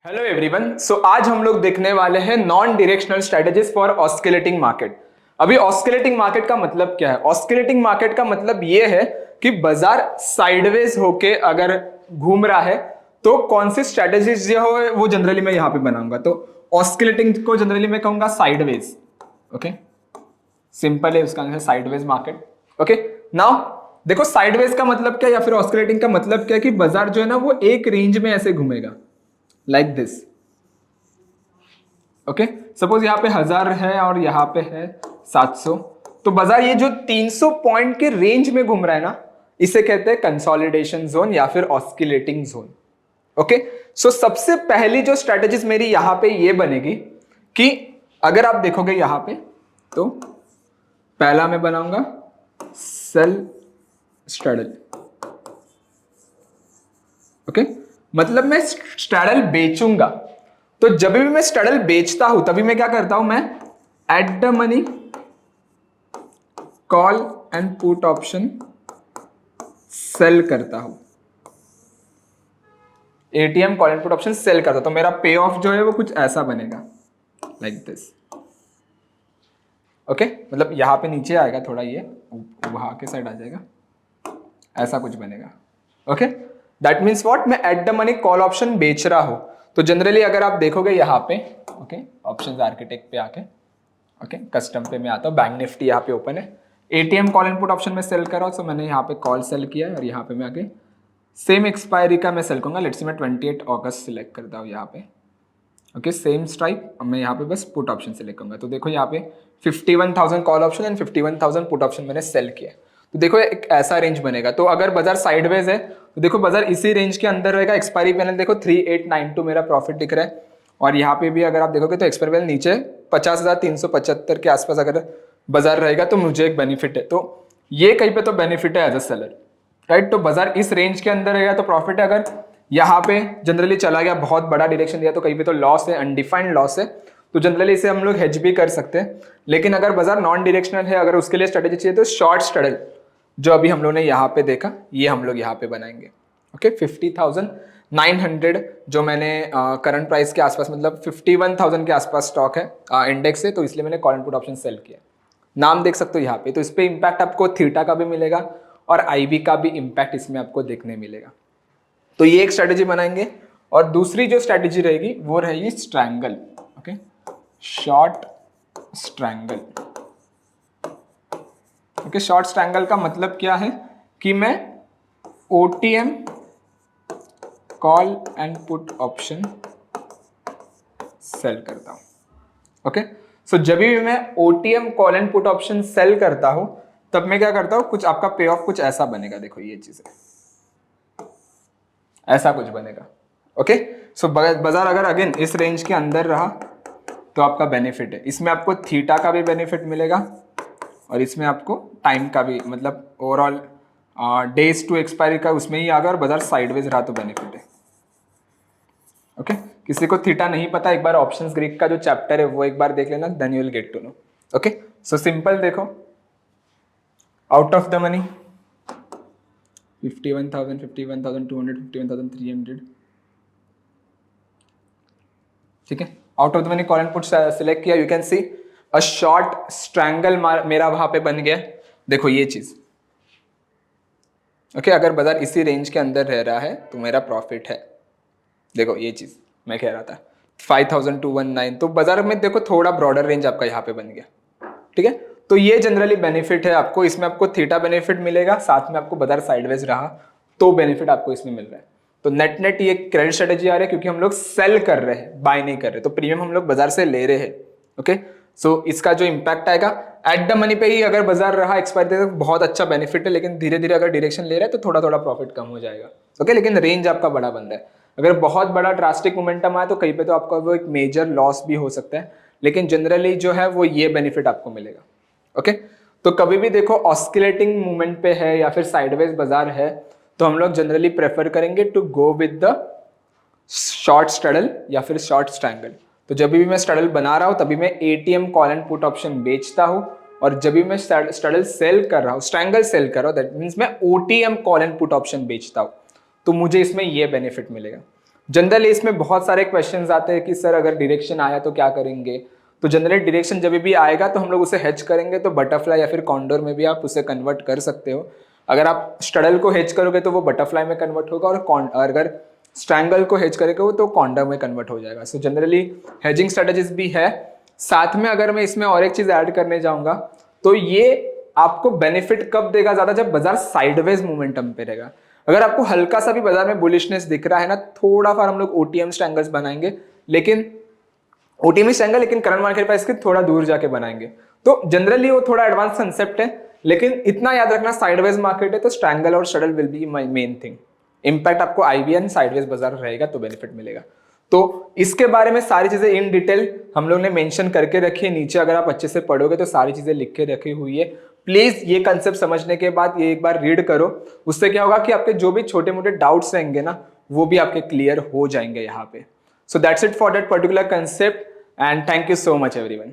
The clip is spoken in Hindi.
Hello everyone. सो आज हम लोग देखने वाले हैं non directional strategies for oscillating market. अभी ऑस्किलेटिंग मार्केट का मतलब क्या है? ऑस्किलेटिंग मार्केट का मतलब ये है कि बाजार साइडवेज होके अगर घूम रहा है तो कौन सी स्ट्रेटजीज जो है वो जनरली मैं यहाँ पे बनाऊंगा। तो ऑस्किलेटिंग को जनरली मैं कहूंगा साइडवेज। ओके, सिंपल है, उसका answer sideways market. Okay, now देखो साइडवेज का मतलब क्या है या फिर ऑस्किलेटिंग का मतलब क्या है कि बाजार जो है ना वो एक रेंज में ऐसे घूमेगा लाइक दिस। ओके, सपोज यहाँ पे 1000 है और यहाँ पे है 700, तो बाजार ये जो 300 पॉइंट के रेंज में घूम रहा है ना, इसे कहते हैं कंसोलिडेशन जोन या फिर ऑस्किलेटिंग जोन। ओके, सो सबसे पहली जो स्ट्रेटेजीज मेरी यहां पे ये बनेगी कि अगर आप देखोगे यहां पे तो पहला मैं बनाऊंगा सेल स्ट्रेडल। ओके, मतलब मैं स्ट्रेडल बेचूंगा। तो जब भी मैं स्ट्रेडल बेचता हूं तभी मैं क्या करता हूं, मैं at the money call and put option sell करता हूं। ATM call and put option sell करता हूं तो मेरा पे ऑफ जो है वो कुछ ऐसा बनेगा लाइक दिस। ओके, मतलब यहां पे नीचे आएगा थोड़ा, ये वहां के साइड आ जाएगा, ऐसा कुछ बनेगा। ओके, दैट मीन्स व्हाट, मैं at the money call option बेच रहा हूं। तो जनरली अगर आप देखोगे यहाँ पे, ओके, ऑप्शंस आर्किटेक्ट पे आके, ओके, कस्टम पे मैं आता हूँ, बैंक निफ्टी यहाँ पे ओपन है, ATM call and put option में सेल कर रहा हूँ। तो मैंने यहाँ पे कॉल सेल किया है और यहाँ पे मैं आके सेम एक्सपायरी का मैं सेल करूंगा। लेट्स से मैं 28 अगस्त सिलेक्ट करता हूँ यहाँ पे। ओके, सेम स्ट्राइक, अब मैं यहाँ पे बस पुट ऑप्शन सेलेक्ट करूंगा। तो देखो यहाँ पे 51,000 call option and 51,000 put option मैंने सेल किया। तो देखो एक ऐसा रेंज बनेगा। तो अगर बाजार साइडवेज है तो देखो बाजार इसी रेंज के अंदर रहेगा। एक्सपायरी पैनल देखो 3892 मेरा प्रॉफिट दिख रहा है, और यहाँ पे भी अगर आप देखोगे तो एक्सपायरी पैनल नीचे 50,375 के आसपास अगर बाजार रहेगा तो मुझे एक बेनिफिट है। तो ये कहीं पे तो बेनिफिट है एज अ सेलर, राइट। तो बाजार इस रेंज के अंदर रहेगा तो प्रॉफिट है। अगर यहाँ पे जनरली चला गया, बहुत बड़ा डायरेक्शन दिया, तो कहीं पे तो लॉस है, अनडिफाइंड लॉस है। तो जनरली इसे हम लोग हेज भी कर सकते हैं। लेकिन अगर बाजार नॉन डायरेक्शनल है, अगर उसके लिए स्ट्रेटेजी चाहिए तो शॉर्ट स्ट्रेडल जो अभी हम लोगों ने यहाँ पे देखा, ये हम लोग यहाँ पे बनाएंगे। ओके, 50,900 जो मैंने करंट प्राइस के आसपास, मतलब 51,000 के आसपास स्टॉक है इंडेक्स से, तो इसलिए मैंने call and put option sell किया। नाम देख सकते हो यहाँ पे। तो इस पे इम्पैक्ट आपको थीटा का भी मिलेगा और आईवी का भी इम्पैक्ट इसमें आपको देखने मिलेगा। तो ये एक स्ट्रेटेजी बनाएंगे। और दूसरी जो स्ट्रेटेजी रहेगी वो रहेगी strangle. Okay, short strangle. Okay, short strangle का मतलब क्या है कि मैं OTM call and put option sell करता हूं। ओके, सो जब भी मैं OTM call and put option sell करता हूं तब मैं क्या करता हूं, कुछ आपका पे ऑफ कुछ ऐसा बनेगा। देखो ये चीजें ऐसा कुछ बनेगा। ओके, सो बाजार अगर अगेन इस रेंज के अंदर रहा तो आपका बेनिफिट है। इसमें आपको थीटा का भी बेनिफिट मिलेगा और इसमें आपको टाइम का भी, मतलब ओवरऑल डेज टू एक्सपायरी का उसमें ही आ गया, और बाजार साइडवेज रहा तो बेनिफिट है। ओके, किसी को थीटा नहीं पता, एक बार ऑप्शंस ग्रीक का जो चैप्टर है वो एक बार देख लेना, then you will get to know. Okay, so simple देखो, आउट ऑफ द मनी 51,000, 51,200, 51,300, ठीक है। Out of the money call and put select किया। You can see a short strangle मेरा वहां पे बन गया। देखो ये चीज, ओके, अगर बाजार इसी रेंज के अंदर रह रहा है तो मेरा प्रॉफिट है। देखो ये चीज मैं कह रहा था 5,219, तो बाजार में देखो थोड़ा ब्रॉडर रेंज आपका यहाँ पे बन गया, ठीक है। तो ये जनरली बेनिफिट है आपको। इसमें आपको थीटा बेनिफिट मिलेगा, साथ में आपको बाजार साइडवेज रहा तो बेनिफिट आपको इसमें मिल रहा है। तो नेट नेट ये क्रेडिट स्ट्रेटेजी आ रही है क्योंकि हम लोग सेल कर रहे हैं, बाय नहीं कर रहे। तो प्रीमियम हम लोग बाजार से ले रहे हैं। ओके, सो इसका जो इंपैक्ट आएगा एट द मनी पे ही अगर बाजार रहा एक्सपायरी तक, बहुत अच्छा बेनिफिट है। लेकिन धीरे धीरे अगर डायरेक्शन ले रहा है तो थोड़ा थोड़ा प्रॉफिट कम हो जाएगा। ओके, लेकिन रेंज आपका बड़ा बन रहा है। अगर बहुत बड़ा ड्रास्टिक मोमेंटम आए तो कहीं पे तो आपका वो एक मेजर लॉस भी हो सकता है, लेकिन जनरली जो है वो ये बेनिफिट आपको मिलेगा। ओके, तो कभी भी देखो ऑस्किलेटिंग मूवमेंट पे है या फिर साइडवेज बाजार है तो हम लोग जनरली प्रेफर करेंगे to go with the short straddle या फिर शॉर्ट स्ट्रैंगल। तो जब भी मैं स्ट्रेडल बना रहा हूं तभी मैं ATM call and put option बेचता हूं, और जब भी मैं स्ट्रेडल सेल कर रहा हूं, स्ट्रैंगल सेल कर रहा हूं, दैट मींस मैं OTM call and put option बेचता हूं। तो मुझे इसमें ये बेनिफिट मिलेगा। जनरली इसमें बहुत सारे क्वेश्चंस आते हैं कि सर अगर डायरेक्शन आया तो क्या करेंगे। तो जनरली डायरेक्शन जब भी आएगा तो हम लोग उसे हेज करेंगे, तो बटरफ्लाई या फिर कॉन्डोर में भी आप उसे कन्वर्ट कर सकते हो। अगर आप स्ट्रडल को हेज करोगे तो वो बटरफ्लाई में कन्वर्ट होगा, और अगर स्ट्रैंगल को हेज करेगा वो तो कॉन्डोर में कन्वर्ट हो जाएगा। सो जनरली हेजिंग स्ट्रेटजीज भी है। साथ में अगर मैं इसमें और एक चीज ऐड करने जाऊंगा तो ये आपको बेनिफिट कब देगा ज्यादा, जब बाजार साइडवेज मोमेंटम पे रहेगा। अगर आपको हल्का सा भी बाजार में बुलिशनेस दिख रहा है ना, थोड़ा फार हम लोग ओटीएम स्ट्रैंगल्स बनाएंगे, लेकिन ओटीएम स्ट्रैंगल लेकिन करंट मार्केट प्राइस के थोड़ा दूर जाके बनाएंगे। तो जनरली वो थोड़ा एडवांस कंसेप्ट है, लेकिन इतना याद रखना साइडवेज मार्केट है तो स्ट्रैंगल और shuttle will be my main thing. Impact आपको आईबीएन साइडवेज बाजार रहेगा तो बेनिफिट मिलेगा। तो इसके बारे में सारी चीजें इन डिटेल हम लोग ने मेंशन करके रखी है नीचे, अगर आप अच्छे से पढ़ोगे तो सारी चीजें लिख के रखी हुई है। प्लीज ये कंसेप्ट समझने के बाद ये एक बार रीड करो, उससे क्या होगा कि आपके जो भी छोटे मोटे डाउट्स रहेंगे ना वो भी आपके क्लियर हो जाएंगे यहाँ पे। So that's it for that particular concept and thank you so much everyone.